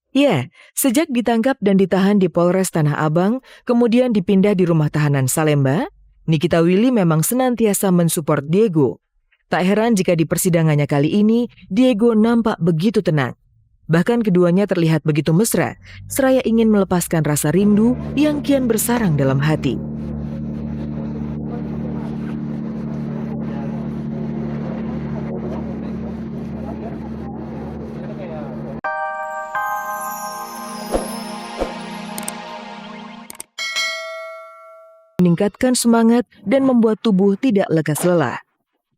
Ya, sejak ditangkap dan ditahan di Polres Tanah Abang, kemudian dipindah di rumah tahanan Salemba, Nikita Willy memang senantiasa mensupport Diego. Tak heran jika di persidangannya kali ini, Diego nampak begitu tenang. Bahkan keduanya terlihat begitu mesra, seraya ingin melepaskan rasa rindu yang kian bersarang dalam hati. Meningkatkan semangat dan membuat tubuh tidak lekas lelah.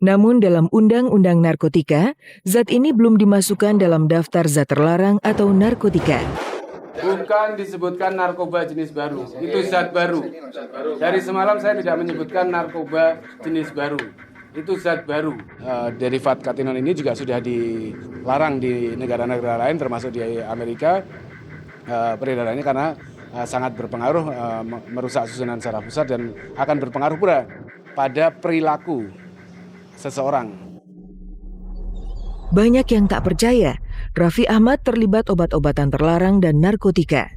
Namun dalam Undang-Undang Narkotika, zat ini belum dimasukkan dalam daftar zat terlarang atau narkotika. Bukan disebutkan narkoba jenis baru, itu zat baru. Dari semalam saya tidak menyebutkan narkoba jenis baru, itu zat baru. Derivat katinol ini juga sudah dilarang di negara-negara lain termasuk di Amerika peredarannya karena sangat berpengaruh merusak susunan saraf pusat dan akan berpengaruh pula pada perilaku seseorang. Banyak yang tak percaya, Raffi Ahmad terlibat obat-obatan terlarang dan narkotika.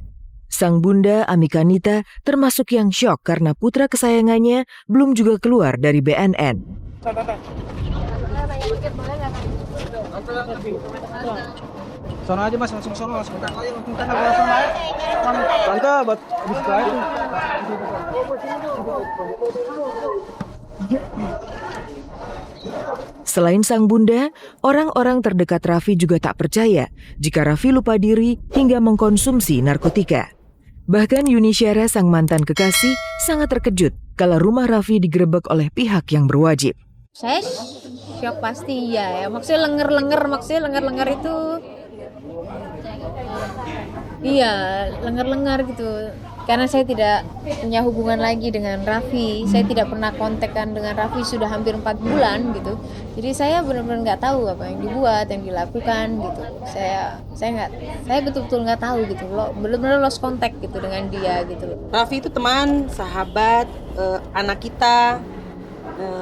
Sang bunda Amika Nita termasuk yang syok karena putra kesayangannya belum juga keluar dari BNN. Sono aja mas, langsung sono, langsung langsung naik. Tante, buat bisa itu. Selain sang bunda, orang-orang terdekat Raffi juga tak percaya jika Raffi lupa diri hingga mengkonsumsi narkotika. Bahkan Yuni Syara, sang mantan kekasih, sangat terkejut kalau rumah Raffi digerebek oleh pihak yang berwajib. Saya syok pasti ya. Maksudnya lengar-lengar itu iya, lengar-lengar gitu. Karena saya tidak punya hubungan lagi dengan Raffi. Saya tidak pernah kontakkan dengan Raffi sudah hampir 4 bulan gitu. Jadi saya benar-benar nggak tahu apa yang dibuat, yang dilakukan gitu. Saya betul-betul nggak tahu gitu. Benar-benar lost contact gitu dengan dia gitu loh. Raffi itu teman, sahabat, anak kita.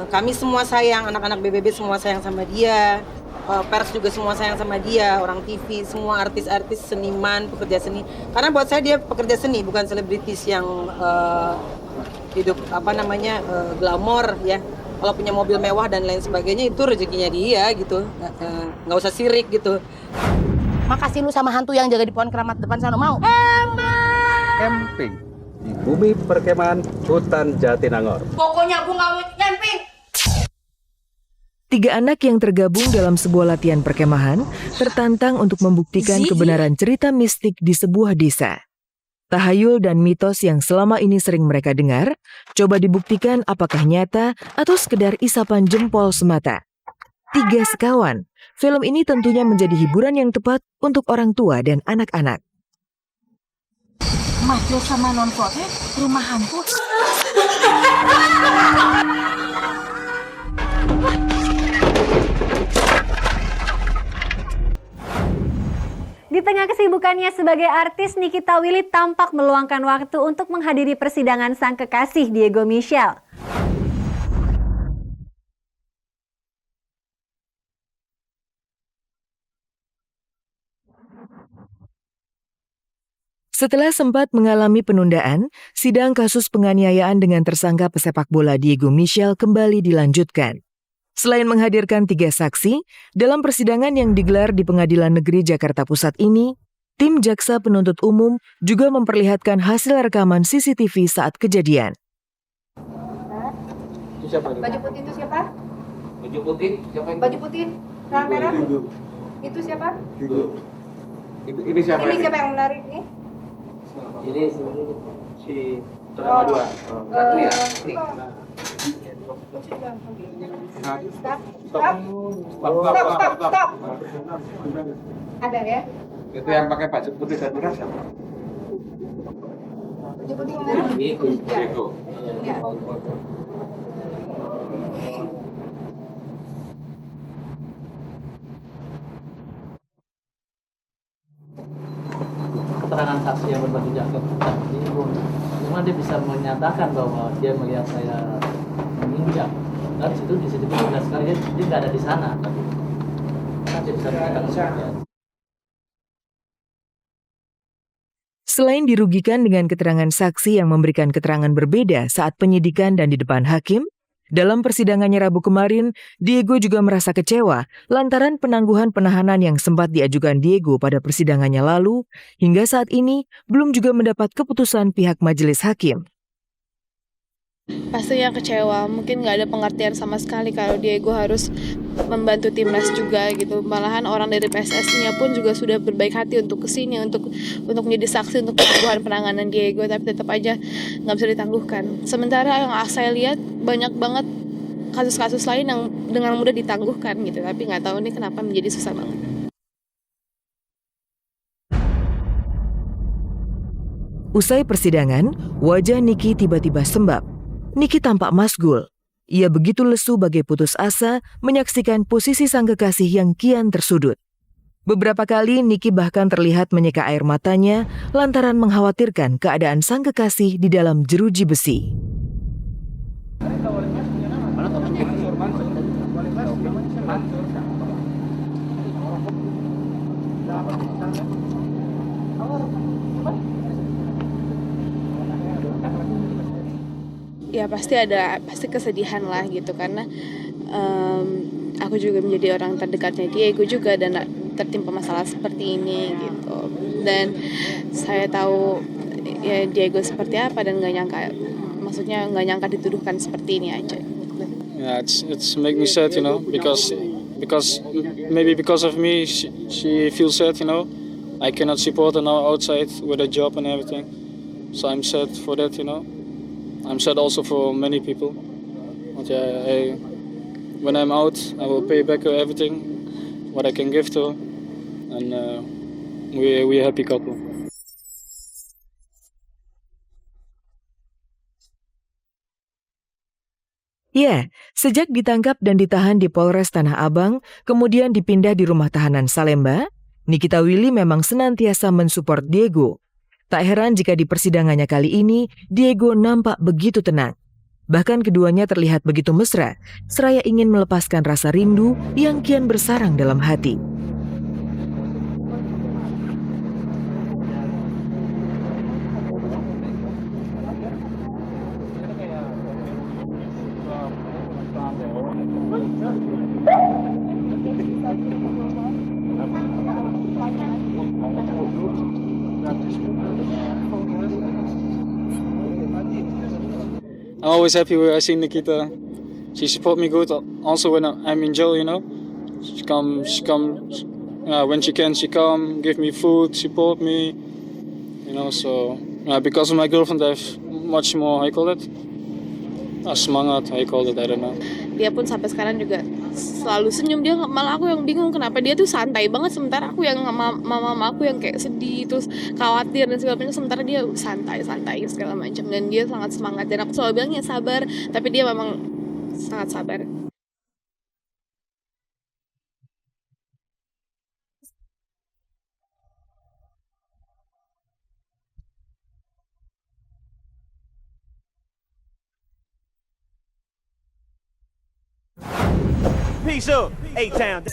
Kami semua sayang, anak-anak BBB semua sayang sama dia. Pers juga semua sayang sama dia, orang TV, semua artis-artis, seniman, pekerja seni. Karena buat saya dia pekerja seni, bukan selebritis yang hidup glamor ya. Kalau punya mobil mewah dan lain sebagainya itu rezekinya dia gitu, nggak usah sirik gitu. Makasih lu sama hantu yang jaga di pohon keramat depan sana, mau? Camping di bumi perkemahan hutan Jatinangor. Pokoknya aku nggak mau camping. 3 anak yang tergabung dalam sebuah latihan perkemahan tertantang untuk membuktikan kebenaran cerita mistik di sebuah desa. Tahayul dan mitos yang selama ini sering mereka dengar, coba dibuktikan apakah nyata atau sekedar isapan jempol semata. 3 Sekawan, film ini tentunya menjadi hiburan yang tepat untuk orang tua dan anak-anak. Mas Jo sama Non Kote, rumah hantu. Di tengah kesibukannya sebagai artis, Nikita Willy tampak meluangkan waktu untuk menghadiri persidangan sang kekasih Diego Michelle. Setelah sempat mengalami penundaan, sidang kasus penganiayaan dengan tersangka pesepak bola Diego Michelle kembali dilanjutkan. Selain menghadirkan 3 saksi, dalam persidangan yang digelar di Pengadilan Negeri Jakarta Pusat ini, tim Jaksa Penuntut Umum juga memperlihatkan hasil rekaman CCTV saat kejadian. Baju putih itu siapa? Baju putih? Siapa yang Baju putih, celana merah? Itu siapa? Ini siapa? Ini siapa yang menarik nih? Ini si celana dua. Stop. Ada ya? Itu yang pakai baju putih dan merah siapa? Baju putih yang merah? Diego. Ya. Keterangan saksi yang berbaju jaket tadi, cuma dia bisa menyatakan bahwa dia melihat saya menginjak. Dan di situ jelas sekali dia nggak ada di sana. Karena dia bisa menyatakan Selain dirugikan dengan keterangan saksi yang memberikan keterangan berbeda saat penyidikan dan di depan hakim, dalam persidangannya Rabu kemarin, Diego juga merasa kecewa lantaran penangguhan penahanan yang sempat diajukan Diego pada persidangannya lalu, hingga saat ini belum juga mendapat keputusan pihak majelis hakim. Pastinya kecewa, mungkin nggak ada pengertian sama sekali kalau Diego harus membantu timnas juga gitu. Malahan orang dari PSS-nya pun juga sudah berbaik hati untuk kesini untuk menjadi saksi untuk penangguhan penanganan Diego, tapi tetap aja nggak bisa ditangguhkan. Sementara yang saya lihat banyak banget kasus-kasus lain yang dengan mudah ditangguhkan gitu, tapi nggak tahu nih kenapa menjadi susah banget. Usai persidangan, wajah Niki tiba-tiba sembab. Niki tampak masgul. Ia begitu lesu bagai putus asa menyaksikan posisi sang kekasih yang kian tersudut. Beberapa kali Niki bahkan terlihat menyeka air matanya lantaran mengkhawatirkan keadaan sang kekasih di dalam jeruji besi. Ya pasti kesedihan lah gitu, karena aku juga menjadi orang terdekatnya Diego juga dan tertimpa masalah seperti ini gitu. Dan saya tahu ya Diego seperti apa dan nggak nyangka dituduhkan seperti ini aja. Yeah, it's make me sad, because because of me she feels sad, I cannot support her now outside with a job and everything, so I'm sad for that, I'm sad also for many people. But yeah, when I'm out, I will pay back her everything what I can give to her, and we're a happy couple. Ya, sejak ditangkap dan ditahan di Polres Tanah Abang, kemudian dipindah di rumah tahanan Salemba, Nikita Willy memang senantiasa mensupport Diego. Tak heran jika di persidangannya kali ini, Diego nampak begitu tenang. Bahkan keduanya terlihat begitu mesra, seraya ingin melepaskan rasa rindu yang kian bersarang dalam hati. I'm always happy when I see Nikita. She support me good. Also when I'm in jail, she come. When she can, she come, give me food, support me. So because of my girlfriend, I have much more. I call it semangat. I call it. I don't know. Dia pun sampai sekarang juga selalu senyum. Dia malah aku yang bingung kenapa dia tuh santai banget, sementara aku yang mama aku yang kayak sedih terus khawatir dan segala macam, sementara dia santai segala macam, dan dia sangat semangat dan aku selalu bilang ya sabar, tapi dia memang sangat sabar. Peace up, A-Town.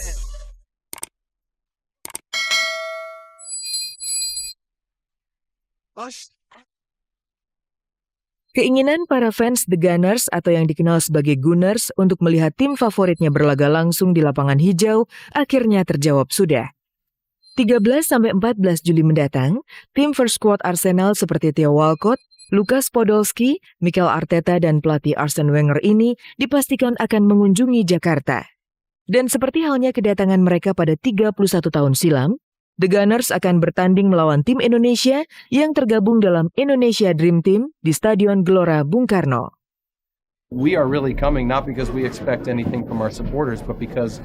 Keinginan para fans The Gunners atau yang dikenal sebagai Gunners untuk melihat tim favoritnya berlaga langsung di lapangan hijau akhirnya terjawab sudah. 13-14 Juli mendatang, tim First Squad Arsenal seperti Theo Walcott, Lukas Podolski, Mikel Arteta dan pelatih Arsene Wenger ini dipastikan akan mengunjungi Jakarta. Dan seperti halnya kedatangan mereka pada 31 tahun silam, The Gunners akan bertanding melawan tim Indonesia yang tergabung dalam Indonesia Dream Team di Stadion Gelora Bung Karno. We are really coming not because we expect anything from our supporters, but because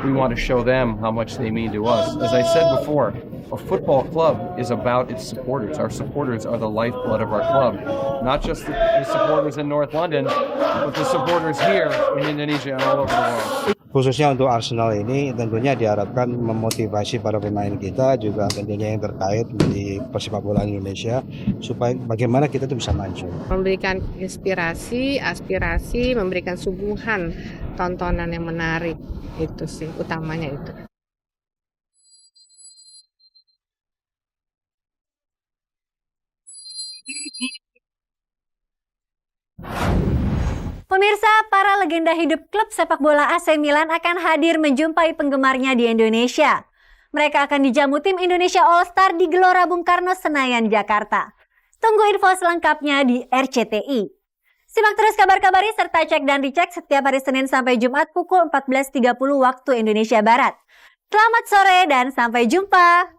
we want to show them how much they mean to us. As I said before, a football club is about its supporters. Our supporters are the lifeblood of our club. Not just the supporters in North London, but the supporters here in Indonesia and all over the world. Khususnya untuk Arsenal ini tentunya diharapkan memotivasi para pemain kita, juga tentunya yang terkait di persepak bola Indonesia, supaya bagaimana kita tuh bisa maju. Memberikan inspirasi, aspirasi, memberikan suguhan tontonan yang menarik, itu sih utamanya itu. Pemirsa, para legenda hidup klub sepak bola AC Milan akan hadir menjumpai penggemarnya di Indonesia. Mereka akan dijamu tim Indonesia All Star di Gelora Bung Karno, Senayan, Jakarta. Tunggu info selengkapnya di RCTI. Simak terus kabar-kabarnya serta cek dan dicek setiap hari Senin sampai Jumat pukul 14.30 waktu Indonesia Barat. Selamat sore dan sampai jumpa.